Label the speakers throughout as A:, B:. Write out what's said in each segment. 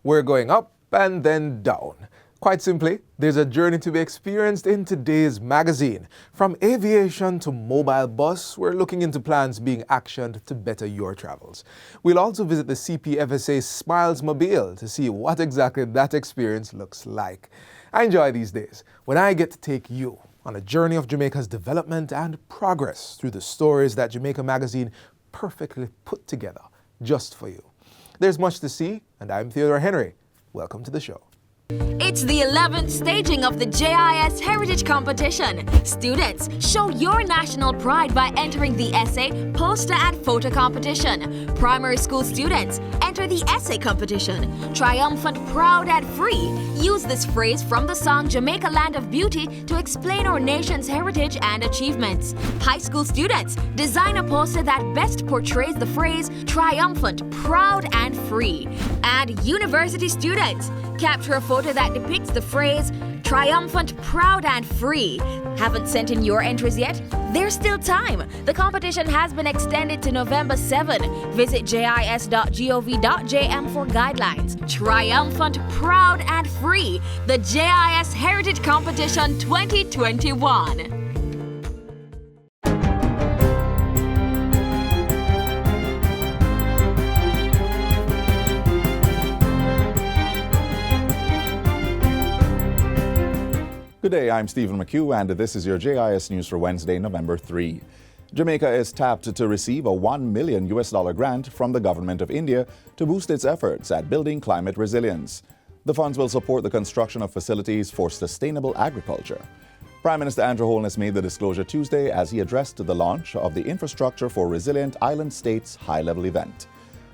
A: We're going up and then down. Quite simply, there's a journey to be experienced in today's magazine. From aviation to mobile bus, we're looking into plans being actioned to better your travels. We'll also visit the CPFSA Smiles Mobile to see what exactly that experience looks like. I enjoy these days when I get to take you on a journey of Jamaica's development and progress through the stories that Jamaica Magazine perfectly put together just for you. There's much to see, and I'm Theodore Henry. Welcome to the show.
B: It's the 11th staging of the JIS Heritage Competition. Students, show your national pride by entering the essay, poster and photo competition. Primary school students, enter the essay competition. Triumphant, proud and free. Use this phrase from the song Jamaica Land of Beauty to explain our nation's heritage and achievements. High school students, design a poster that best portrays the phrase triumphant, proud and free. And university students, capture a photo that depicts the phrase triumphant, proud and free. Haven't sent in your entries yet? There's still time. The competition has been extended to November 7. Visit jis.gov.jm for guidelines. Triumphant, proud and free. The JIS Heritage Competition 2021.
C: Good day, I'm Stephen McHugh, and this is your JIS News for Wednesday, November 3. Jamaica is tapped to receive a $1 million grant from the Government of India to boost its efforts at building climate resilience. The funds will support the construction of facilities for sustainable agriculture. Prime Minister Andrew Holness made the disclosure Tuesday as he addressed the launch of the Infrastructure for Resilient Island States high-level event.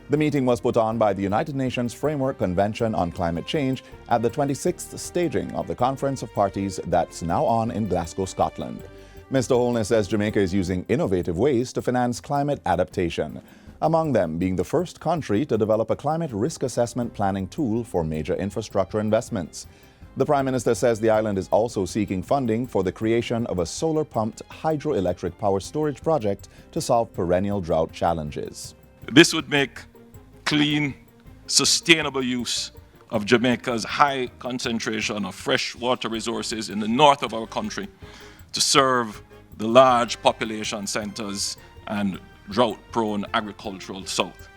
C: The meeting was put on by the United Nations Framework Convention on Climate Change at the 26th staging of the Conference of Parties that's now on in Glasgow, Scotland. Mr. Holness says Jamaica is using innovative ways to finance climate adaptation, among them being the first country to develop a climate risk assessment planning tool for major infrastructure investments. The Prime Minister says the island is also seeking funding for the creation of a solar-pumped hydroelectric power storage project to solve perennial drought challenges.
D: This would make clean, sustainable use of Jamaica's high concentration of fresh water resources in the north of our country to serve the large population centers and drought-prone agricultural south.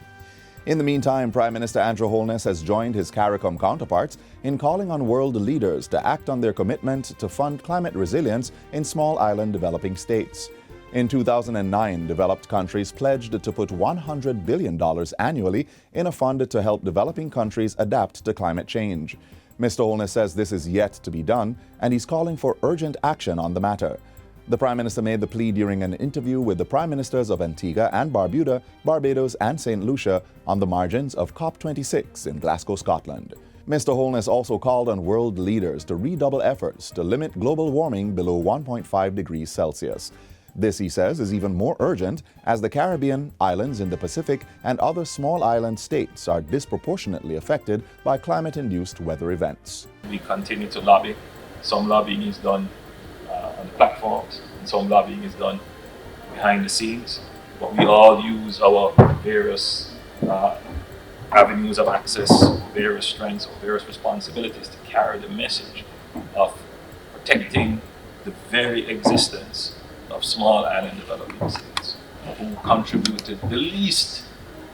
C: In the meantime, Prime Minister Andrew Holness has joined his CARICOM counterparts in calling on world leaders to act on their commitment to fund climate resilience in small island developing states. In 2009, developed countries pledged to put $100 billion annually in a fund to help developing countries adapt to climate change. Mr. Holness says this is yet to be done, and he's calling for urgent action on the matter. The Prime Minister made the plea during an interview with the Prime Ministers of Antigua and Barbuda, Barbados and St. Lucia on the margins of COP26 in Glasgow, Scotland. Mr. Holness also called on world leaders to redouble efforts to limit global warming below 1.5 degrees Celsius. This, he says, is even more urgent as the Caribbean, islands in the Pacific, and other small island states are disproportionately affected by climate-induced weather events.
E: We continue to lobby. Some lobbying is done on the platforms, and some lobbying is done behind the scenes. But we all use our various avenues of access, various strengths, or various responsibilities to carry the message of protecting the very existence of small island developing states who contributed the least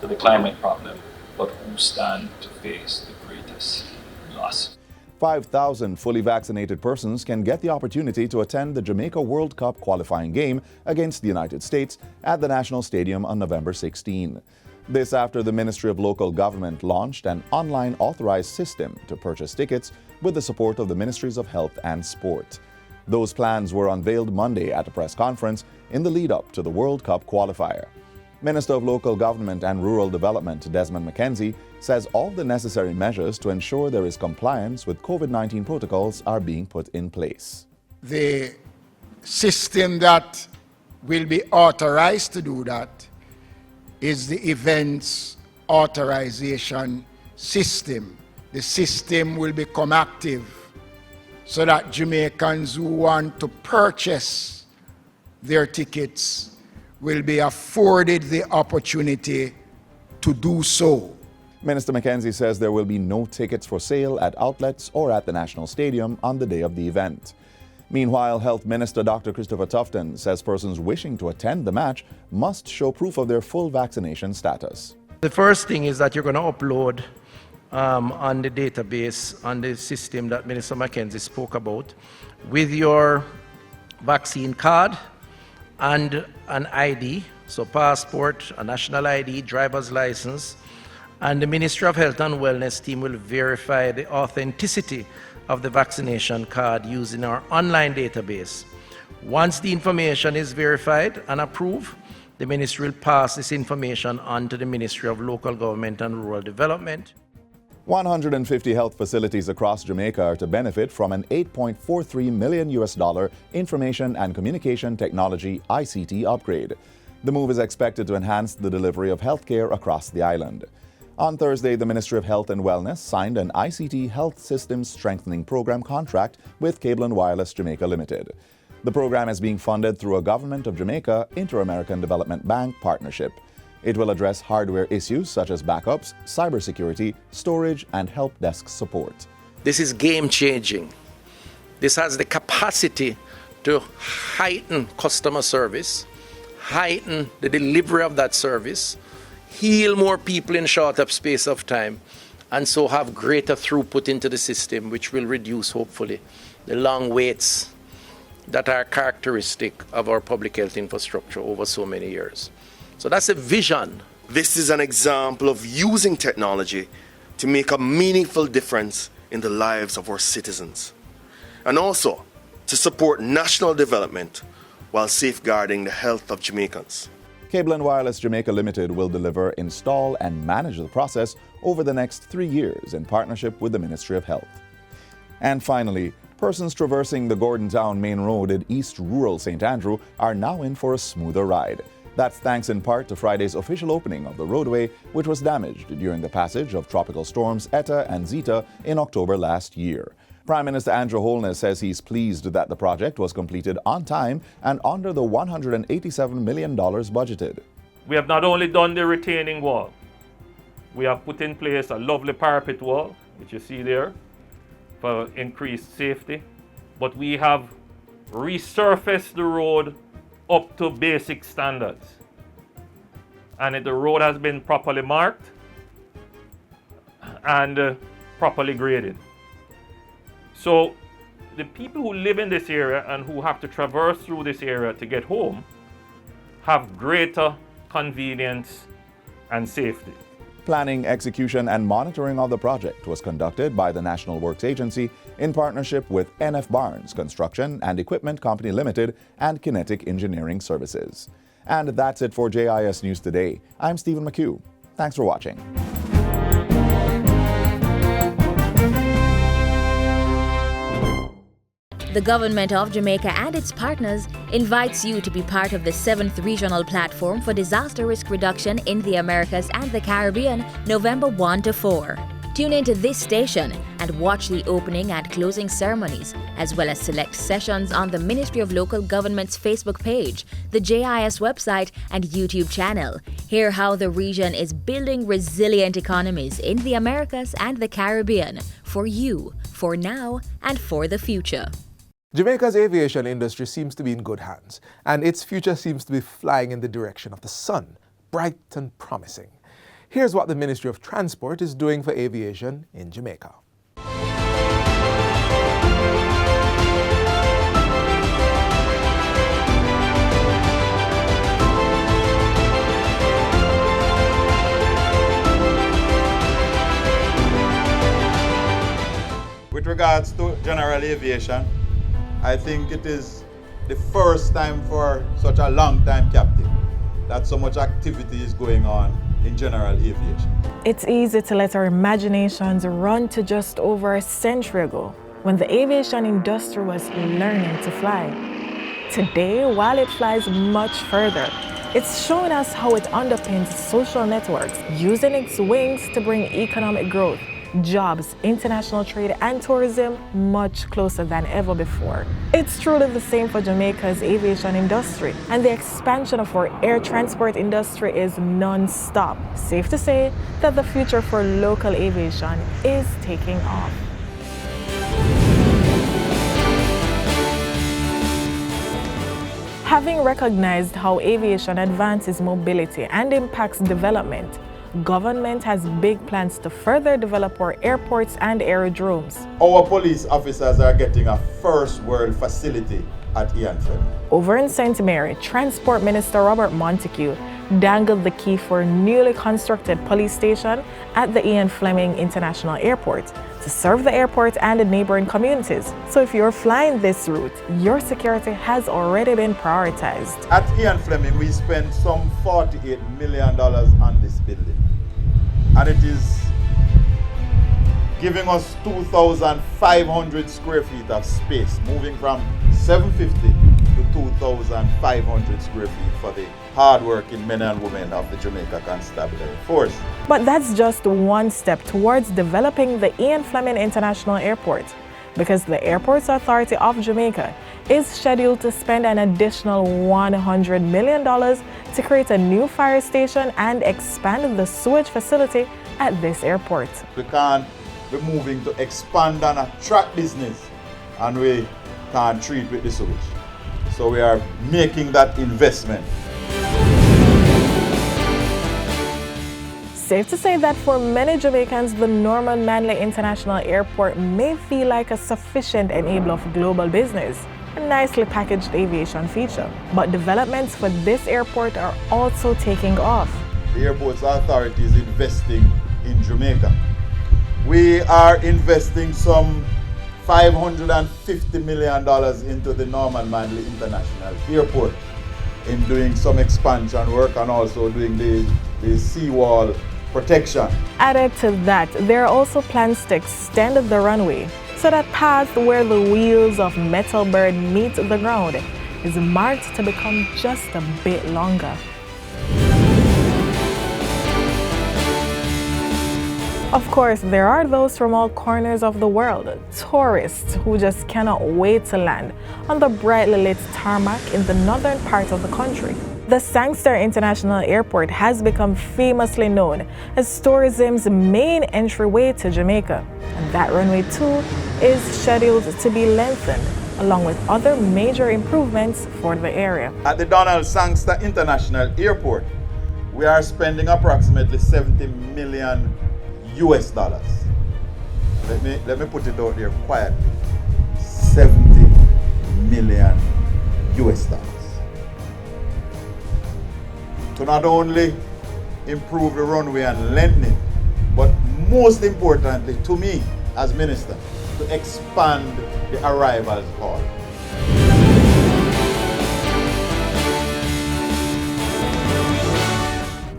E: to the climate problem, but who stand to face the greatest loss.
C: 5,000 fully vaccinated persons can get the opportunity to attend the Jamaica World Cup qualifying game against the United States at the National Stadium on November 16. This after the Ministry of Local Government launched an online authorized system to purchase tickets with the support of the Ministries of Health and Sport. Those plans were unveiled Monday at a press conference in the lead-up to the World Cup qualifier. Minister of Local Government and Rural Development Desmond McKenzie says all the necessary measures to ensure there is compliance with COVID-19 protocols are being put in place.
F: The system that will be authorized to do that is the events authorization system. The system will become active so that Jamaicans who want to purchase their tickets will be afforded the opportunity to do so.
C: Minister Mackenzie says there will be no tickets for sale at outlets or at the National Stadium on the day of the event. Meanwhile, Health Minister Dr. Christopher Tufton says persons wishing to attend the match must show proof of their full vaccination status.
G: The first thing is that you're going to upload on the database, on the system that Minister Mackenzie spoke about, with your vaccine card and an ID, so passport, a national ID, driver's license, and the Ministry of Health and Wellness team will verify the authenticity of the vaccination card using our online database. Once the information is verified and approved, the ministry will pass this information on to the Ministry of Local Government and Rural Development.
C: 150 health facilities across Jamaica are to benefit from an $8.43 million Information and Communication Technology ICT upgrade. The move is expected to enhance the delivery of healthcare across the island. On Thursday, the Ministry of Health and Wellness signed an ICT Health Systems Strengthening Program contract with Cable & Wireless Jamaica Limited. The program is being funded through a Government of Jamaica Inter-American Development Bank partnership. It will address hardware issues such as backups, cybersecurity, storage, and help desk support.
G: This is game-changing. This has the capacity to heighten customer service, heighten the delivery of that service, heal more people in shorter space of time, and so have greater throughput into the system, which will reduce, hopefully, the long waits that are characteristic of our public health infrastructure over so many years. So that's a vision.
H: This is an example of using technology to make a meaningful difference in the lives of our citizens, and also to support national development while safeguarding the health of Jamaicans.
C: Cable & Wireless Jamaica Limited will deliver, install, and manage the process over the next 3 years in partnership with the Ministry of Health. And finally, persons traversing the Gordontown Main Road in East Rural St. Andrew are now in for a smoother ride. That's thanks in part to Friday's official opening of the roadway, which was damaged during the passage of tropical storms Eta and Zeta in October last year. Prime Minister Andrew Holness says he's pleased that the project was completed on time and under the $187 million budgeted.
I: We have not only done the retaining wall, we have put in place a lovely parapet wall, which you see there, for increased safety, but we have resurfaced the road up to basic standards. And the road has been properly marked and properly graded. So the people who live in this area and who have to traverse through this area to get home have greater convenience and safety.
C: Planning, execution, and monitoring of the project was conducted by the National Works Agency in partnership with NF Barnes Construction and Equipment Company Limited and Kinetic Engineering Services. And that's it for JIS News Today. I'm Stephen McHugh. Thanks for watching.
B: The Government of Jamaica and its partners invites you to be part of the 7th Regional Platform for Disaster Risk Reduction in the Americas and the Caribbean, November 1 to 4. Tune into this station and watch the opening and closing ceremonies, as well as select sessions on the Ministry of Local Government's Facebook page, the JIS website, and YouTube channel. Hear how the region is building resilient economies in the Americas and the Caribbean for you, for now, and for the future.
A: Jamaica's aviation industry seems to be in good hands, and its future seems to be flying in the direction of the sun, bright and promising. Here's what the Ministry of Transport is doing for aviation in Jamaica.
J: With regards to general aviation, I think it is the first time for such a long time, Captain, that so much activity is going on in general aviation.
K: It's easy to let our imaginations run to just over a century ago, when the aviation industry was learning to fly. Today, while it flies much further, it's showing us how it underpins social networks, using its wings to bring economic growth jobs, international trade, and tourism much closer than ever before. It's truly the same for Jamaica's aviation industry, and the expansion of our air transport industry is non-stop. Safe to say that the future for local aviation is taking off. Having recognized how aviation advances mobility and impacts development, government has big plans to further develop our airports and aerodromes.
J: Our police officers are getting a first world facility at Ian Fleming.
K: Over in St. Mary, Transport Minister Robert Montague dangled the key for a newly constructed police station at the Ian Fleming International Airport to serve the airport and the neighboring communities. So if you're flying this route, your security has already been prioritized.
J: At Ian Fleming, we spent some $48 million on this building. And it is giving us 2,500 square feet of space, moving from 750 to 2,500 square feet for the hard-working men and women of the Jamaica Constabulary Force.
K: But that's just one step towards developing the Ian Fleming International Airport, because the Airports Authority of Jamaica is scheduled to spend an additional $100 million to create a new fire station and expand the sewage facility at this airport.
J: We can't be moving to expand and attract business, and we can't treat with the sewage. So we are making that investment.
K: Safe to say that for many Jamaicans, the Norman Manley International Airport may feel like a sufficient enabler of global business, a nicely packaged aviation feature. But developments for this airport are also taking off.
J: The Airports Authority is investing in Jamaica. We are investing some $550 million into the Norman Manley International Airport in doing some expansion work and also doing the seawall protection.
K: Added to that, there are also plans to extend the runway so that path where the wheels of Metal Bird meet the ground is marked to become just a bit longer. Of course, there are those from all corners of the world, tourists who just cannot wait to land on the brightly lit tarmac in the northern part of the country. The Sangster International Airport has become famously known as tourism's main entryway to Jamaica, and that runway too is scheduled to be lengthened, along with other major improvements for the area.
J: At the Donald Sangster International Airport, we are spending approximately $70 million. Let me put it out there quietly. $70 million. To not only improve the runway and lengthen it, but most importantly to me as minister, to expand the arrivals hall.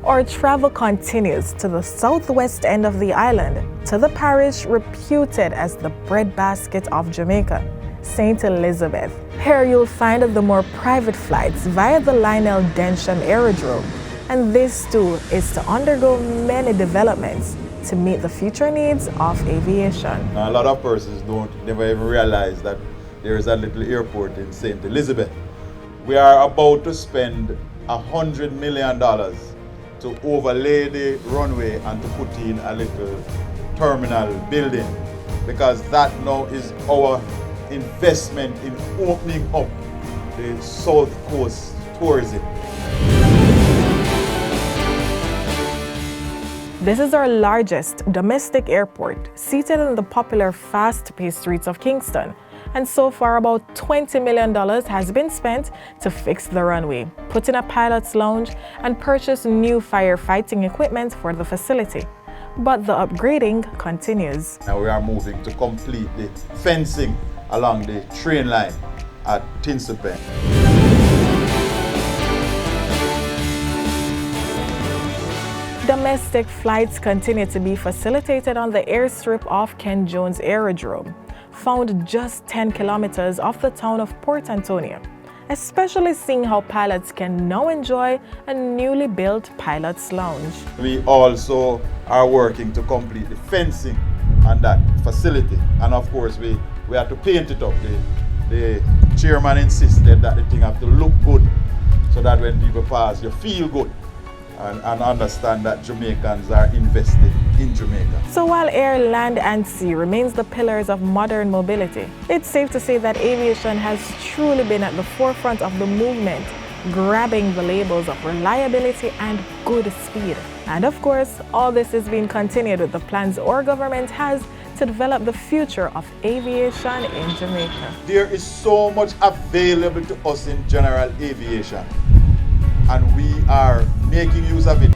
K: Our travel continues to the southwest end of the island, to the parish reputed as the breadbasket of Jamaica, St. Elizabeth. Here you'll find the more private flights via the Lionel Densham Aerodrome, and this too is to undergo many developments to meet the future needs of aviation.
J: A lot of persons never even realize that there is a little airport in St. Elizabeth. We are about to spend $100 million to overlay the runway and to put in a little terminal building, because that now is our investment in opening up the South Coast tourism.
K: This is our largest domestic airport, seated in the popular fast-paced streets of Kingston. And so far, about $20 million has been spent to fix the runway, put in a pilot's lounge, and purchase new firefighting equipment for the facility. But the upgrading continues.
J: Now we are moving to complete the fencing along the train line at Tinsupen.
K: Domestic flights continue to be facilitated on the airstrip of Ken Jones Aerodrome, found just 10 kilometers off the town of Port Antonio, especially seeing how pilots can now enjoy a newly built pilot's lounge.
J: We also are working to complete the fencing on that facility. And of course, we had to paint it up. The chairman insisted that the thing have to look good so that when people pass, you feel good and understand that Jamaicans are invested in Jamaica.
K: So while air, land and sea remains the pillars of modern mobility, it's safe to say that aviation has truly been at the forefront of the movement, grabbing the labels of reliability and good speed. And of course, all this is being continued with the plans our government has to develop the future of aviation in Jamaica.
J: There is so much available to us in general aviation, and we are making use of it.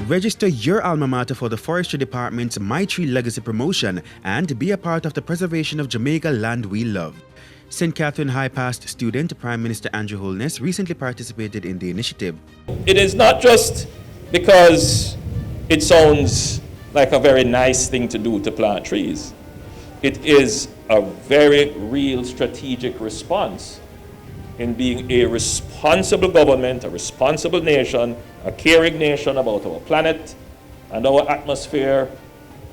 L: Register your alma mater for the Forestry Department's My Tree Legacy promotion and be a part of the preservation of Jamaica land we love. St. Catherine High Past student Prime Minister Andrew Holness recently participated in the initiative.
I: It is not just because it sounds like a very nice thing to do to plant trees. It is a very real strategic response in being a responsible government, a responsible nation, a caring nation about our planet and our atmosphere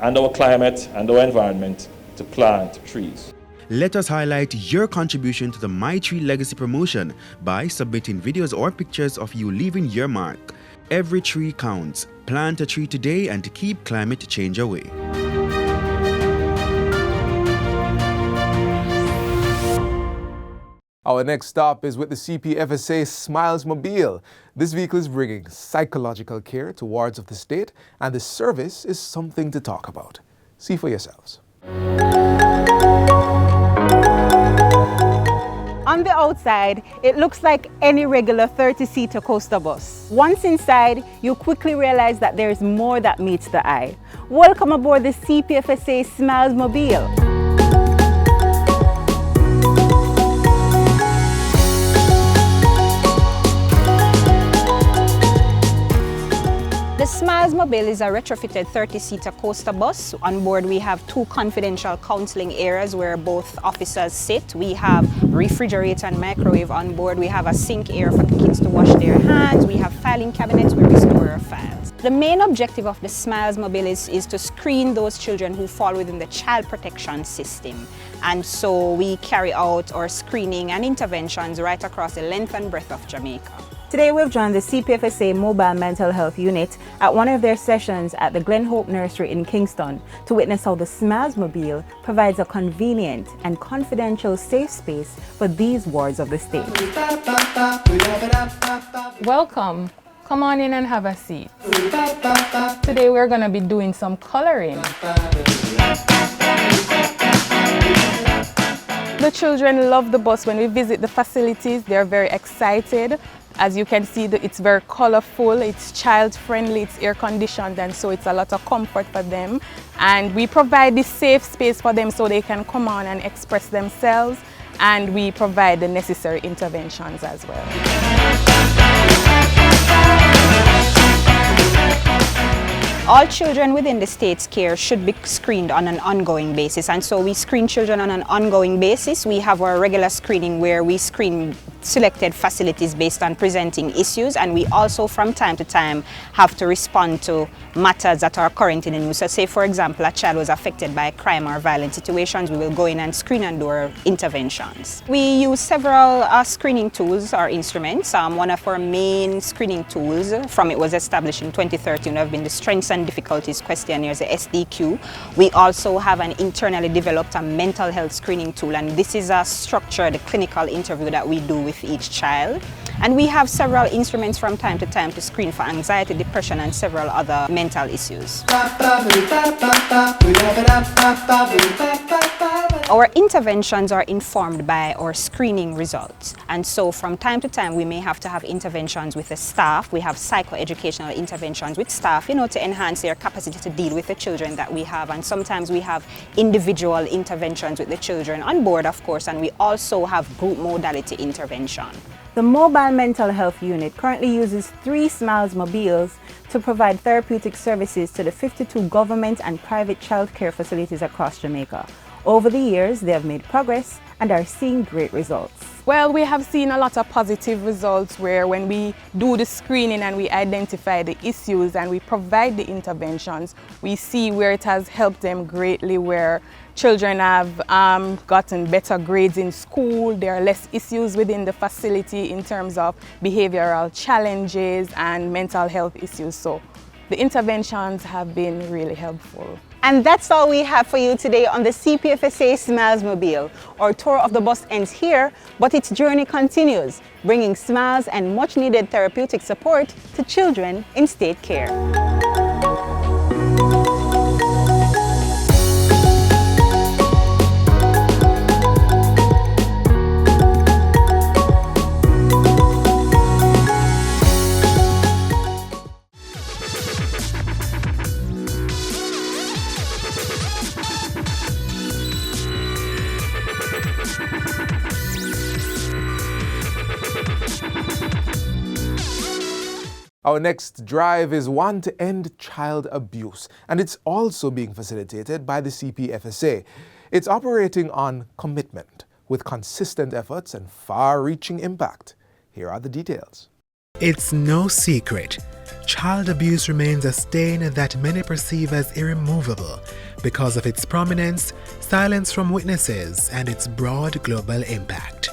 I: and our climate and our environment, to plant trees.
L: Let us highlight your contribution to the My Tree Legacy promotion by submitting videos or pictures of you leaving your mark. Every tree counts. Plant a tree today and keep climate change away.
A: Our next stop is with the CPFSA Smiles Mobile. This vehicle is bringing psychological care to wards of the state, and the service is something to talk about. See for yourselves.
M: On the outside, it looks like any regular 30-seater coaster bus. Once inside, you quickly realize that there is more that meets the eye. Welcome aboard the CPFSA Smiles Mobile. The Smiles Mobile is a retrofitted 30-seater coaster bus. On board we have 2 confidential counseling areas where both officers sit. We have refrigerator and microwave on board. We have a sink area for kids to wash their hands. We have filing cabinets where we store our files. The main objective of the Smiles Mobile is to screen those children who fall within the child protection system. And so we carry out our screening and interventions right across the length and breadth of Jamaica. Today we've joined the CPFSA Mobile Mental Health Unit at one of their sessions at the Glen Hope Nursery in Kingston to witness how the Smiles Mobile provides a convenient and confidential safe space for these wards of the state.
N: Welcome. Come on in and have a seat. Today we're going to be doing some coloring. The children love the bus. When we visit the facilities, they're very excited. As you can see, it's very colorful, it's child-friendly, it's air-conditioned, and so it's a lot of comfort for them. And we provide this safe space for them so they can come on and express themselves, and we provide the necessary interventions as well.
M: All children within the state's care should be screened on an ongoing basis, and so we screen children on an ongoing basis. We have our regular screening where we screen selected facilities based on presenting issues, and we also from time to time have to respond to matters that are current in the news. So say for example a child was affected by crime or violent situations, we will go in and screen and do our interventions. We use several screening tools or instruments. One of our main screening tools from it was established in 2013 have been the Strengths and Difficulties questionnaires, the SDQ. We also have an internally developed mental health screening tool, and this is a structured clinical interview that we do with each child. And we have several instruments from time to time to screen for anxiety, depression, and several other mental issues. Our interventions are informed by our screening results, and so from time to time we may have to have interventions with the staff. We have psychoeducational interventions with staff, to enhance their capacity to deal with the children that we have, and sometimes we have individual interventions with the children on board, of course, and we also have group modality intervention.
O: The Mobile Mental Health Unit currently uses 3 SMILES mobiles to provide therapeutic services to the 52 government and private childcare facilities across Jamaica. Over the years, they have made progress and are seeing great results.
N: Well, we have seen a lot of positive results where when we do the screening and we identify the issues and we provide the interventions, we see where it has helped them greatly, where children have gotten better grades in school, there are less issues within the facility in terms of behavioral challenges and mental health issues. So the interventions have been really helpful.
M: And that's all we have for you today on the CPFSA SMILES Mobile. Our tour of the bus ends here, but its journey continues, bringing smiles and much needed therapeutic support to children in state care.
A: Our next drive is one to end child abuse, and it's also being facilitated by the CPFSA. It's operating on commitment, with consistent efforts and far-reaching impact. Here are the details.
P: It's no secret. Child abuse remains a stain that many perceive as irremovable because of its prominence, silence from witnesses, and its broad global impact.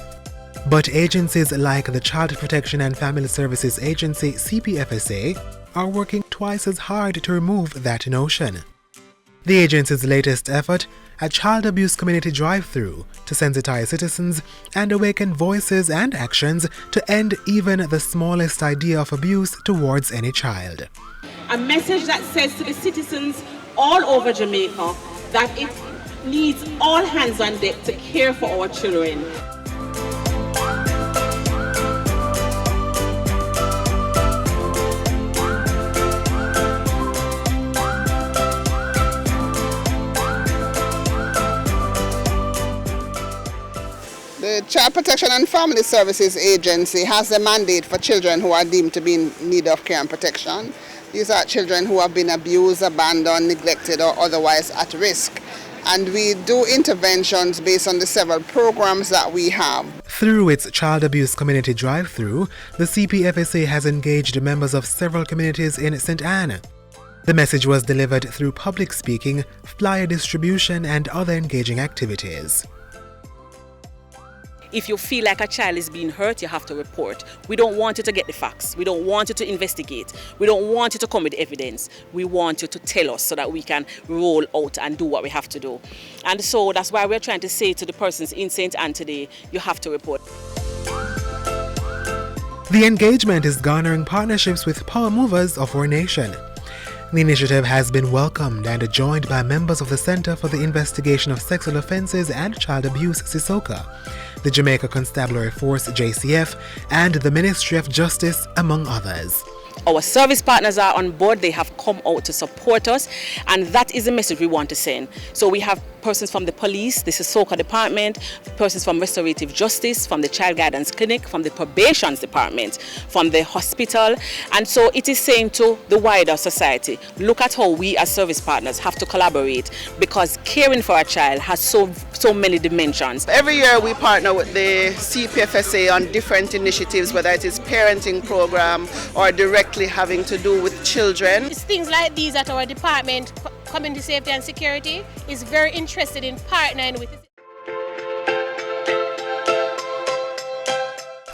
P: But agencies like the Child Protection and Family Services Agency, CPFSA, are working twice as hard to remove that notion. The agency's latest effort, a child abuse community drive-through to sensitize citizens and awaken voices and actions to end even the smallest idea of abuse towards any child.
Q: A message that says to the citizens all over Jamaica that it needs all hands on deck to care for our children.
R: The Child Protection and Family Services Agency has a mandate for children who are deemed to be in need of care and protection. These are children who have been abused, abandoned, neglected, or otherwise at risk. And we do interventions based on the several programs that we have.
P: Through its child abuse community drive-through, the CPFSA has engaged members of several communities in St. Anne. The message was delivered through public speaking, flyer distribution, and other engaging activities.
S: If you feel like a child is being hurt, you have to report. We don't want you to get the facts. We don't want you to investigate. We don't want you to come with evidence. We want you to tell us so that we can roll out and do what we have to do. And so that's why we're trying to say to the persons in St. Anne today, you have to report.
P: The engagement is garnering partnerships with power movers of our nation. The initiative has been welcomed and joined by members of the Center for the Investigation of Sexual Offences and Child Abuse, CISOCA, the Jamaica Constabulary Force, JCF, and the Ministry of Justice, among others.
S: Our service partners are on board. They have come out to support us, and that is the message we want to send. So we have persons from the police, the CISOCA department, persons from restorative justice, from the child guidance clinic, from the probations department, from the hospital. And so it is saying to the wider society, look at how we as service partners have to collaborate, because caring for a child has so many dimensions.
R: Every year we partner with the CPFSA on different initiatives, whether it is parenting program or directly having to do with children.
T: It's things like these that our department, Community Safety and Security, is very interested in partnering with.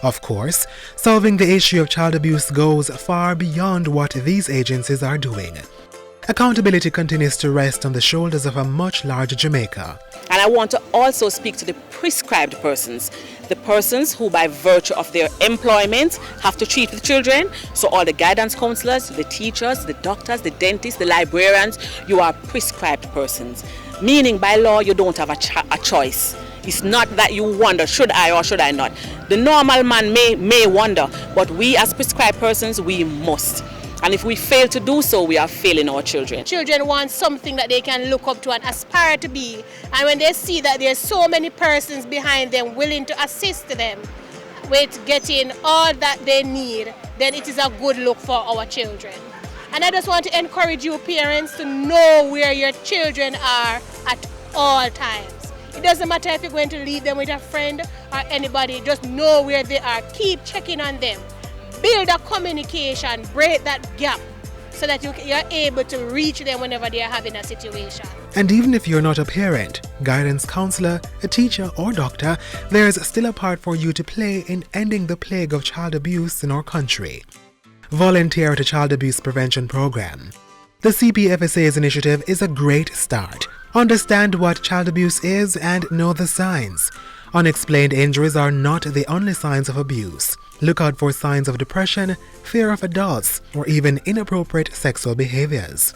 P: Of course, solving the issue of child abuse goes far beyond what these agencies are doing. Accountability continues to rest on the shoulders of a much larger Jamaica.
S: And I want to also speak to the prescribed persons, the persons who by virtue of their employment have to treat the children. So all the guidance counselors, the teachers, the doctors, the dentists, the librarians, you are prescribed persons. Meaning by law, you don't have a choice. It's not that you wonder, should I or should I not? The normal man may wonder, but we as prescribed persons, we must. And if we fail to do so, we are failing our children.
T: Children want something that they can look up to and aspire to be. And when they see that there's so many persons behind them willing to assist them with getting all that they need, then it is a good look for our children. And I just want to encourage you parents to know where your children are at all times. It doesn't matter if you're going to leave them with a friend or anybody, just know where they are. Keep checking on them. Build a communication, break that gap so that you're able to reach them whenever they are having a situation.
P: And even if you're not a parent, guidance counselor, a teacher or doctor, there's still a part for you to play in ending the plague of child abuse in our country. Volunteer at a child abuse prevention program. The CPFSA's initiative is a great start. Understand what child abuse is and know the signs. Unexplained injuries are not the only signs of abuse. Look out for signs of depression, fear of adults, or even inappropriate sexual behaviors.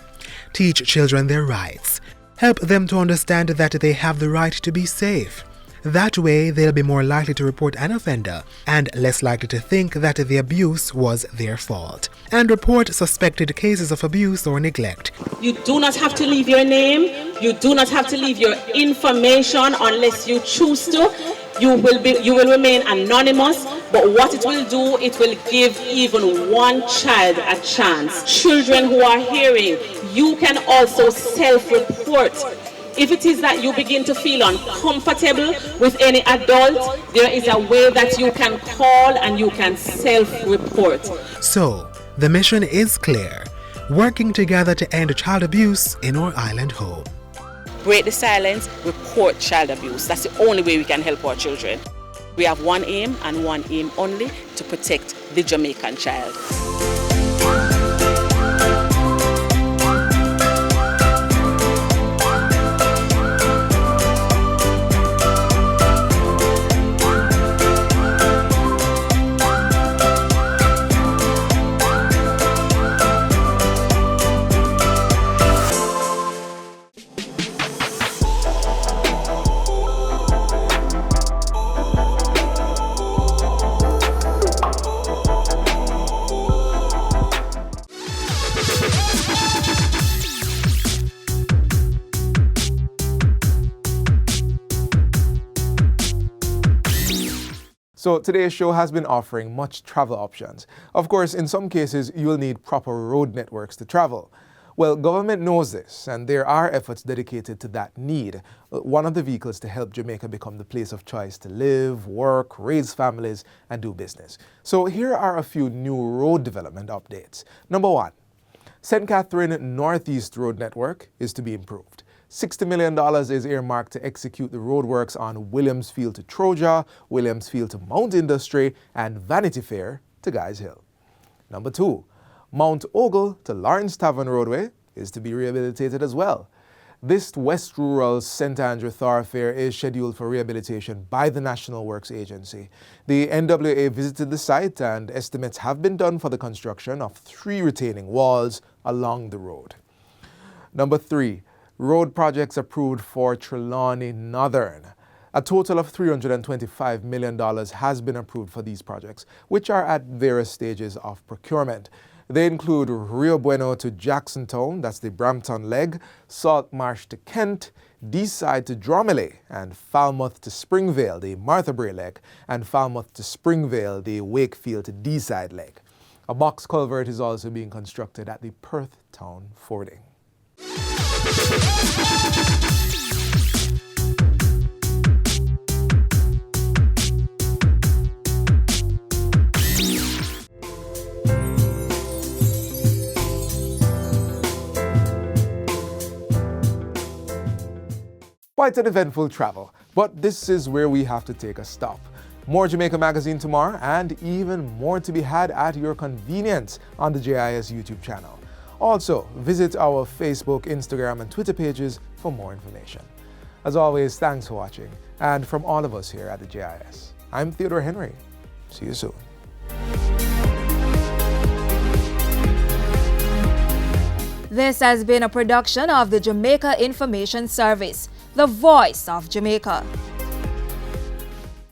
P: Teach children their rights. Help them to understand that they have the right to be safe. That way, they'll be more likely to report an offender and less likely to think that the abuse was their fault. And report suspected cases of abuse or neglect.
Q: You do not have to leave your name. You do not have to leave your information unless you choose to. You will remain anonymous, but what it will do, it will give even one child a chance. Children who are hearing, you can also self-report. If it is that you begin to feel uncomfortable with any adult, there is a way that you can call and you can self-report.
P: So, the mission is clear. Working together to end child abuse in our island home.
S: Break the silence, report child abuse. That's the only way we can help our children. We have one aim and one aim only, to protect the Jamaican child.
A: So today's show has been offering much travel options. Of course, in some cases, you will need proper road networks to travel. Well, government knows this, and there are efforts dedicated to that need. One of the vehicles to help Jamaica become the place of choice to live, work, raise families, and do business. So here are a few new road development updates. Number 1, St. Catherine Northeast Road Network is to be improved. $60 million is earmarked to execute the roadworks on Williams Field to Troja, Williams Field to Mount Industry, and Vanity Fair to Guys Hill. Number 2, Mount Ogle to Lawrence Tavern Roadway is to be rehabilitated as well. This West Rural St. Andrew thoroughfare is scheduled for rehabilitation by the National Works Agency. The NWA visited the site and estimates have been done for the construction of 3 retaining walls along the road. Number 3, road projects approved for Trelawney Northern. A total of $325 million has been approved for these projects, which are at various stages of procurement. They include Rio Bueno to Jacksontown, that's the Brampton leg, Salt Marsh to Kent, D-side to Dromelley, and Falmouth to Springvale, the Martha Bray leg, and Falmouth to Springvale, the Wakefield to D-side leg. A box culvert is also being constructed at the Perth Town fording. Quite an eventful travel, but this is where we have to take a stop. More Jamaica Magazine tomorrow, and even more to be had at your convenience on the JIS YouTube channel. Also, visit our Facebook, Instagram, and Twitter pages for more information. As always, thanks for watching, and from all of us here at the JIS, I'm Theodore Henry. See you soon.
U: This has been a production of the Jamaica Information Service, the voice of Jamaica.